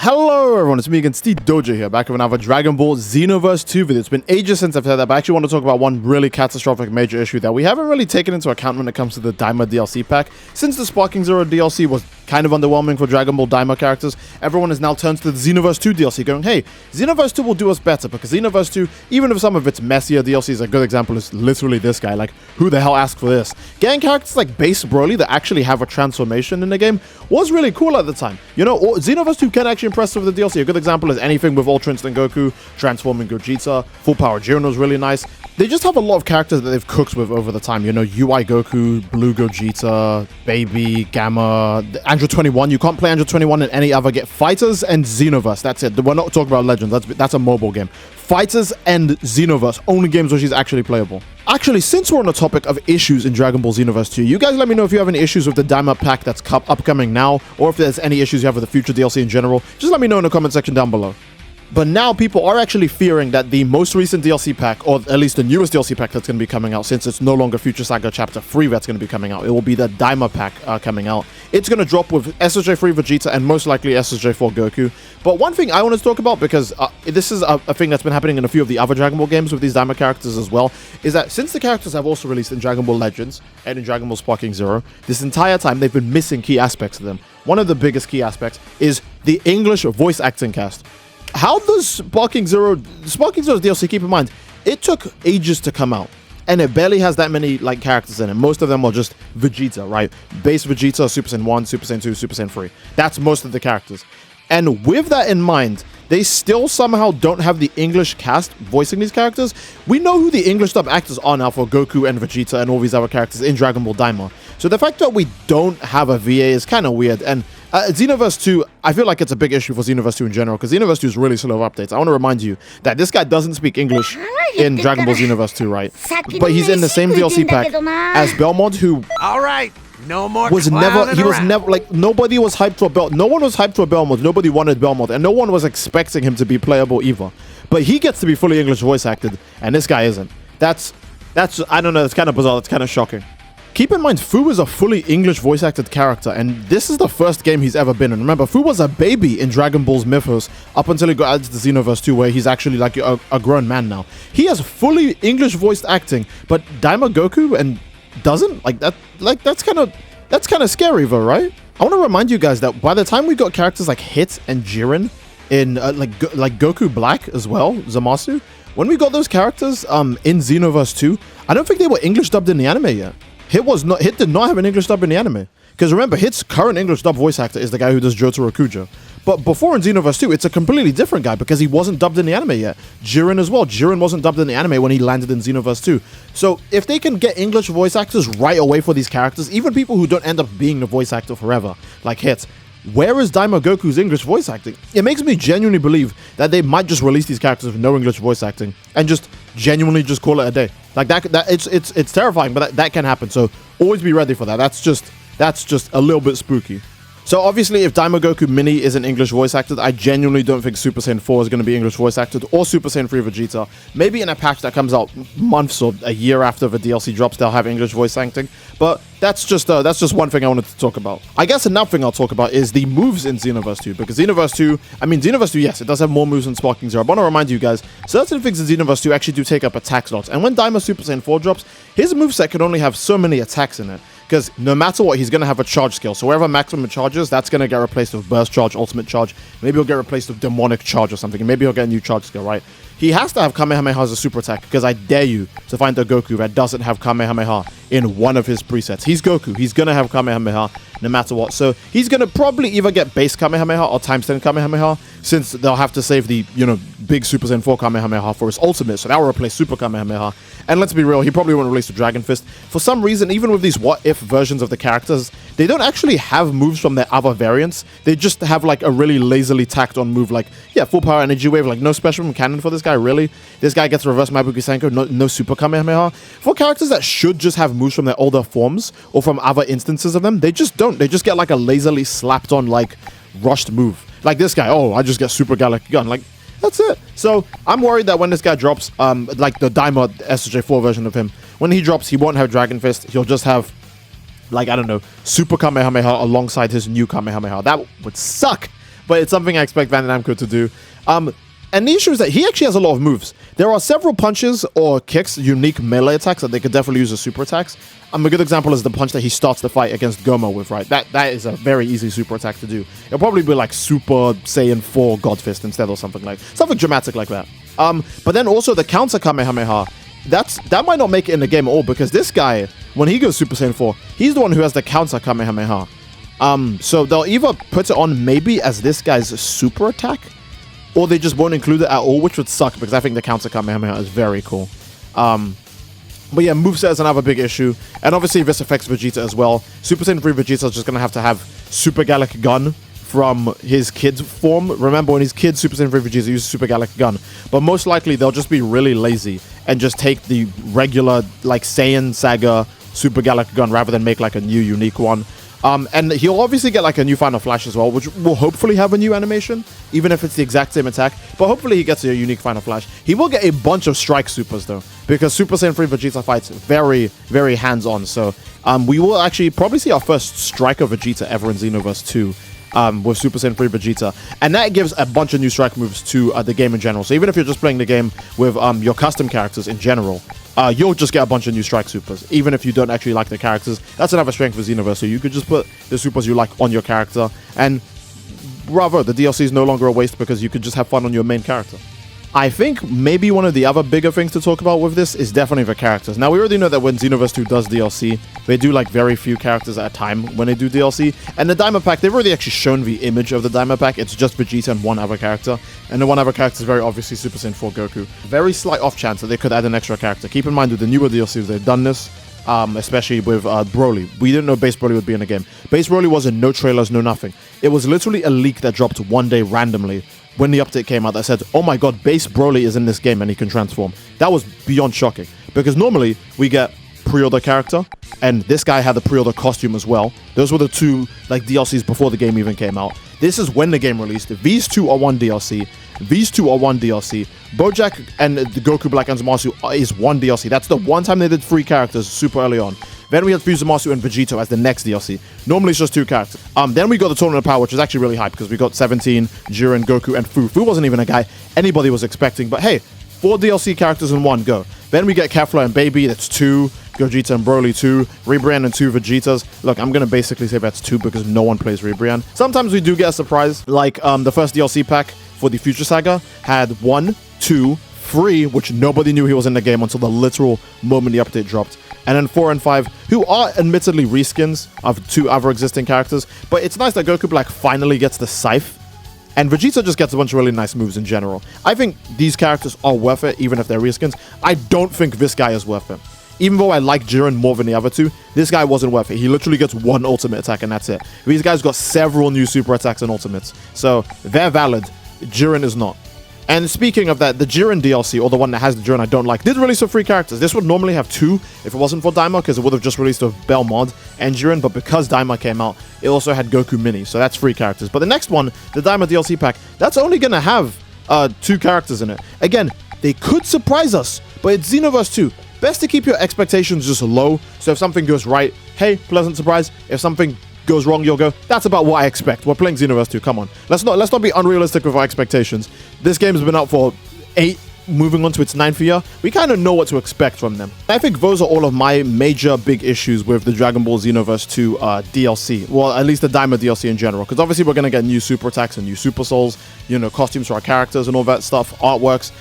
Hello everyone, it's me again, Steve Doja here, back with another Dragon Ball Xenoverse 2 video. It's been ages since I've said that, but I actually want to talk about one really catastrophic major issue that we haven't really taken into account when it comes to the Daima DLC pack. Since the Sparking Zero DLC was kind of underwhelming for Dragon Ball Daima characters, everyone has now turned to the Xenoverse 2 DLC going, hey, Xenoverse 2 will do us better, because Xenoverse 2, even if some of its messier DLCs, a good example is literally this guy, like, who the hell asked for this? Getting characters like Base Broly that actually have a transformation in the game was really cool at the time. You know, Xenoverse 2 can actually impress with the DLC. A good example is anything with Ultra Instinct Goku, transforming Gogeta, Full Power Jiren was really nice. They just have a lot of characters that they've cooked with over the time. You know, UI Goku, Blue Gogeta, Baby, Gamma, Android 21. You can't play Android 21 in any other game. Fighters and Xenoverse, that's it. We're not talking about Legends, that's a mobile game. Fighters and Xenoverse, only games where she's actually playable. Actually, since we're on the topic of issues in Dragon Ball Xenoverse 2, you guys let me know if you have any issues with the Daima pack that's upcoming now, or if there's any issues you have with the future DLC in general. Just let me know in the comment section down below. But now people are actually fearing that the most recent DLC pack, or at least the newest DLC pack that's going to be coming out, since it's no longer Future Saga Chapter 3 that's going to be coming out, it will be the Daima pack coming out. It's going to drop with SSJ3 Vegeta and most likely SSJ4 Goku. But one thing I want to talk about, because this is a thing that's been happening in a few of the other Dragon Ball games with these Daima characters as well, is that since the characters have also released in Dragon Ball Legends and in Dragon Ball Sparking Zero, this entire time they've been missing key aspects of them. One of the biggest key aspects is the English voice acting cast. How does Sparking Zero's DLC, keep in mind, it took ages to come out, and it barely has that many like characters in it. Most of them are just Vegeta, right? Base Vegeta, Super Saiyan 1, Super Saiyan 2, Super Saiyan 3. That's most of the characters. And with that in mind, they still somehow don't have the English cast voicing these characters. We know who the English dub actors are now for Goku and Vegeta and all these other characters in Dragon Ball Daima. So the fact that we don't have a VA is kind of weird. And Xenoverse 2, I feel like it's a big issue for Xenoverse 2 in general, because Xenoverse 2 is really slow updates. I want to remind you that this guy doesn't speak English in Dragon Ball Xenoverse 2, right? But he's in the same DLC pack as Belmont, who... Alright, no more was never like, nobody was hyped for Belmont. No one was hyped for Belmont. Nobody wanted Belmont, and no one was expecting him to be playable either. But he gets to be fully English voice acted, and this guy isn't. That's I don't know, it's kind of bizarre, it's kind of shocking. Keep in mind, Fu is a fully English voice acted character, and this is the first game he's ever been in. Remember, Fu was a baby in Dragon Ball's Mythos up until he got added to the Xenoverse 2, where he's actually like a grown man now. He has fully English voiced acting, but Daima Goku and doesn't? Like that, like that's kind of scary though, right? I want to remind you guys that by the time we got characters like Hit and Jiren in like Goku Black as well, Zamasu, when we got those characters in Xenoverse 2, I don't think they were English dubbed in the anime yet. Hit did not have an English dub in the anime. Because remember, Hit's current English dub voice actor is the guy who does Jotaro Kujo. But before in Xenoverse 2, it's a completely different guy because he wasn't dubbed in the anime yet. Jiren as well. Jiren wasn't dubbed in the anime when he landed in Xenoverse 2. So if they can get English voice actors right away for these characters, even people who don't end up being the voice actor forever, like Hit, where is Daima Goku's English voice acting? It makes me genuinely believe that they might just release these characters with no English voice acting and just genuinely just call it a day. Like that it's terrifying, but that can happen. So always be ready for that. That's just a little bit spooky. So obviously, if Daima Goku Mini isn't English voice acted, I genuinely don't think Super Saiyan 4 is going to be English voice acted, or Super Saiyan 3 Vegeta. Maybe in a patch that comes out months or a year after the DLC drops, they'll have English voice acting. But that's just one thing I wanted to talk about. I guess another thing I'll talk about is the moves in Xenoverse 2, because Xenoverse 2, yes, it does have more moves than Sparking Zero. I want to remind you guys, certain things in Xenoverse 2 actually do take up attack slots, and when Daima Super Saiyan 4 drops, his moveset can only have so many attacks in it. Because no matter what, he's going to have a charge skill. So wherever maximum charges, that's going to get replaced with burst charge, ultimate charge. Maybe he'll get replaced with demonic charge or something. And maybe he'll get a new charge skill, right? He has to have Kamehameha as a super attack, because I dare you to find a Goku that doesn't have Kamehameha in one of his presets. He's Goku. He's going to have Kamehameha no matter what. So he's going to probably either get base Kamehameha or times 10 Kamehameha, since they'll have to save the, big Super Saiyan 4 Kamehameha for his ultimate. So that will replace Super Kamehameha. And let's be real, he probably won't release the Dragon Fist. For some reason, even with these what-if versions of the characters, they don't actually have moves from their other variants. They just have like a really lazily tacked-on move, like, yeah, full power energy wave, like no special from canon for this guy, really? This guy gets reverse Mabuki Senko, no Super Kamehameha. For characters that should just have moves from their older forms, or from other instances of them, they just don't. They just get like a lazily slapped-on, like, rushed move. Like this guy, oh, I just get Super Galactic Gun, like, that's it. So I'm worried that when this guy drops, like the Daima SSJ4 version of him, when he drops, he won't have Dragon Fist. He'll just have, like, I don't know, Super Kamehameha alongside his new Kamehameha. That would suck. but it's something I expect Bandai Namco to do. And the issue is that he actually has a lot of moves. There are several punches or kicks, unique melee attacks that they could definitely use as super attacks. A good example is the punch that he starts the fight against Goma with, right? That is a very easy super attack to do. It'll probably be like Super Saiyan 4 God Fist instead or something dramatic like that. But then also the counter Kamehameha, that might not make it in the game at all, because this guy, when he goes Super Saiyan 4, he's the one who has the counter Kamehameha. So they'll either put it on maybe as this guy's super attack, or they just won't include it at all, which would suck, because I think the counter Kamehameha is very cool. But yeah, moveset is another big issue, and obviously this affects Vegeta as well. Super Saiyan 3 Vegeta is just going to have Super Gallic Gun from his kid form. Remember, when he's kid, Super Saiyan 3 Vegeta uses Super Gallic Gun. But most likely, they'll just be really lazy and just take the regular, like, Saiyan Saga Super Gallic Gun rather than make, like, a new unique one. And he'll obviously get like a new Final Flash as well, which will hopefully have a new animation, even if it's the exact same attack. But hopefully he gets a unique Final Flash. He will get a bunch of Strike Supers though, because Super Saiyan 3 Vegeta fights very, very hands-on. So we will actually probably see our first Striker Vegeta ever in Xenoverse 2. With Super Saiyan 3 Vegeta, and that gives a bunch of new strike moves to the game in general. So even if you're just playing the game with your custom characters in general, you'll just get a bunch of new strike supers, even if you don't actually like the characters. That's another strength of Xenoverse, so you could just put the supers you like on your character, and bravo, the DLC is no longer a waste because you could just have fun on your main character. I think maybe one of the other bigger things to talk about with this is definitely the characters. Now, we already know that when Xenoverse 2 does DLC, they do like very few characters at a time when they do DLC. And the Daima Pack, they've already actually shown the image of the Daima Pack. It's just Vegeta and one other character. And the one other character is very obviously Super Saiyan 4 Goku. Very slight off chance that they could add an extra character. Keep in mind with the newer DLCs, they've done this. Especially with Broly. We didn't know Base Broly would be in the game. Base Broly wasn't no trailers, no nothing. It was literally a leak that dropped one day randomly when the update came out that said, oh my god, Base Broly is in this game and he can transform. That was beyond shocking, because normally we get pre-order character, and this guy had the pre-order costume as well. Those were the two like DLCs before the game even came out. This is when the game released. These two are one DLC. These two are one DLC. Bojack and the Goku Black and Zamasu is one DLC. That's the one time they did 3 characters super early on. Then we had Fusamasu and Vegito as the next DLC. Normally it's just 2 characters. Then we got the Tournament of Power, which is actually really hype because we got 17, Jiren, Goku, and Fu. Fu wasn't even a guy anybody was expecting, but hey, 4 DLC characters in one go. Then we get Kefla and Baby, that's 2. Gogeta and Broly 2. Ribrianne and 2 Vegetas. Look, I'm gonna basically say that's 2 because no one plays Ribrianne. Sometimes we do get a surprise, like the first DLC pack for the Future Saga had 1, 2, 3, which nobody knew he was in the game until the literal moment the update dropped. And then 4 and 5, who are admittedly reskins of 2 other existing characters, but it's nice that Goku Black finally gets the Scythe, and Vegeta just gets a bunch of really nice moves in general. I think these characters are worth it, even if they're reskins. I don't think this guy is worth it. Even though I like Jiren more than the other 2, this guy wasn't worth it. He literally gets 1 ultimate attack and that's it. These guys got several new super attacks and ultimates, so they're valid. Jiren is not. And speaking of that, the Jiren DLC, or the one that has the Jiren I don't like, did release with 3 characters. This would normally have 2 if it wasn't for Daima, because it would have just released with Belmod and Jiren, but because Daima came out, it also had Goku Mini, so that's 3 characters. But the next one, the Daima DLC pack, that's only going to have 2 characters in it. Again, they could surprise us, but it's Xenoverse 2. Best to keep your expectations just low, so if something goes right, hey, pleasant surprise. If something goes wrong, you'll go, that's about what I expect. We're playing Xenoverse 2, come on. Let's not be unrealistic with our expectations. This game's been out for 8, moving on to its 9th year. We kind of know what to expect from them. I think those are all of my major big issues with the Dragon Ball Xenoverse 2 DLC. Well, at least the Daima DLC in general, because obviously we're going to get new super attacks and new super souls, you know, costumes for our characters and all that stuff, artworks.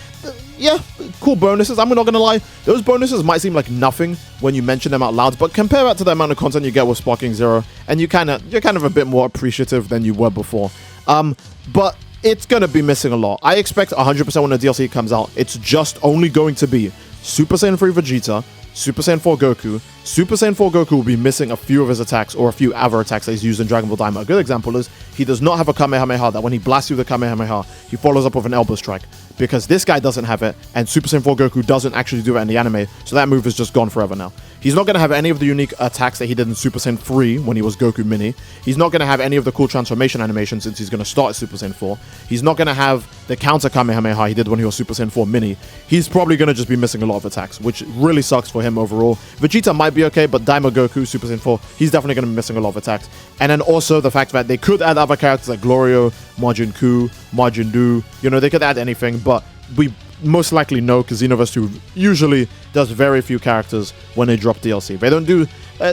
Yeah, cool bonuses. I'm not gonna lie, those bonuses might seem like nothing when you mention them out loud, but compare that to the amount of content you get with Sparking Zero, and you're kind of a bit more appreciative than you were before. But it's gonna be missing a lot. I expect 100% when the DLC comes out, it's just only going to be Super Saiyan 3 Vegeta, Super Saiyan 4 Goku. Super Saiyan 4 Goku will be missing a few of his attacks or a few other attacks that he's used in Dragon Ball Daima. A good example is he does not have a Kamehameha that when he blasts you with a Kamehameha, he follows up with an elbow strike. Because this guy doesn't have it, and Super Saiyan 4 Goku doesn't actually do it in the anime, so that move is just gone forever now. He's not going to have any of the unique attacks that he did in Super Saiyan 3 when he was Goku Mini. He's not going to have any of the cool transformation animations since he's going to start at Super Saiyan 4. He's not going to have the counter Kamehameha he did when he was Super Saiyan 4 Mini. He's probably going to just be missing a lot of attacks, which really sucks for him overall. Vegeta might be okay, but Daima Goku, Super Saiyan 4, he's definitely going to be missing a lot of attacks. And then also the fact that they could add other characters like Glorio, Majin Ku, Majin Du. You know, they could add anything, but we most likely know because Xenoverse 2 usually does very few characters when they drop DLC. They don't do...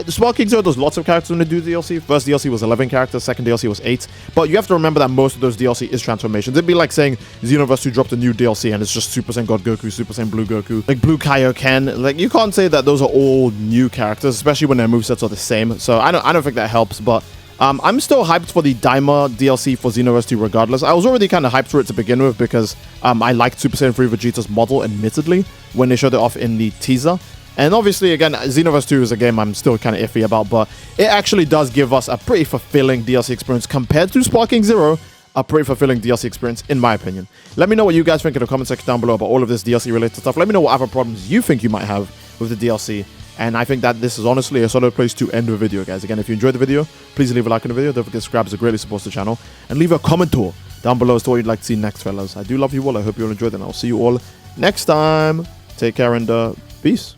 Smart King Zero does lots of characters when they do DLC. First DLC was 11 characters, second DLC was 8. But you have to remember that most of those DLC is transformations. It'd be like saying Xenoverse 2 dropped a new DLC and it's just Super Saiyan God Goku, Super Saiyan Blue Goku, like Blue Kaioken. Like, you can't say that those are all new characters, especially when their movesets are the same. So I don't think that helps, but... I'm still hyped for the Daima DLC for Xenoverse 2 regardless. I was already kind of hyped for it to begin with because I liked Super Saiyan 3 Vegeta's model, admittedly, when they showed it off in the teaser. And obviously, again, Xenoverse 2 is a game I'm still kind of iffy about, but it actually does give us a pretty fulfilling DLC experience compared to Sparking Zero, a pretty fulfilling DLC experience, in my opinion. Let me know what you guys think in the comment section down below about all of this DLC-related stuff. Let me know what other problems you think you might have with the DLC. And I think that this is honestly a solid place to end the video, guys. Again, if you enjoyed the video, please leave a like on the video. Don't forget to subscribe, as it greatly supports the channel. And leave a comment down below as to what you'd like to see next, fellas. I do love you all. I hope you all enjoyed, and I'll see you all next time. Take care and peace.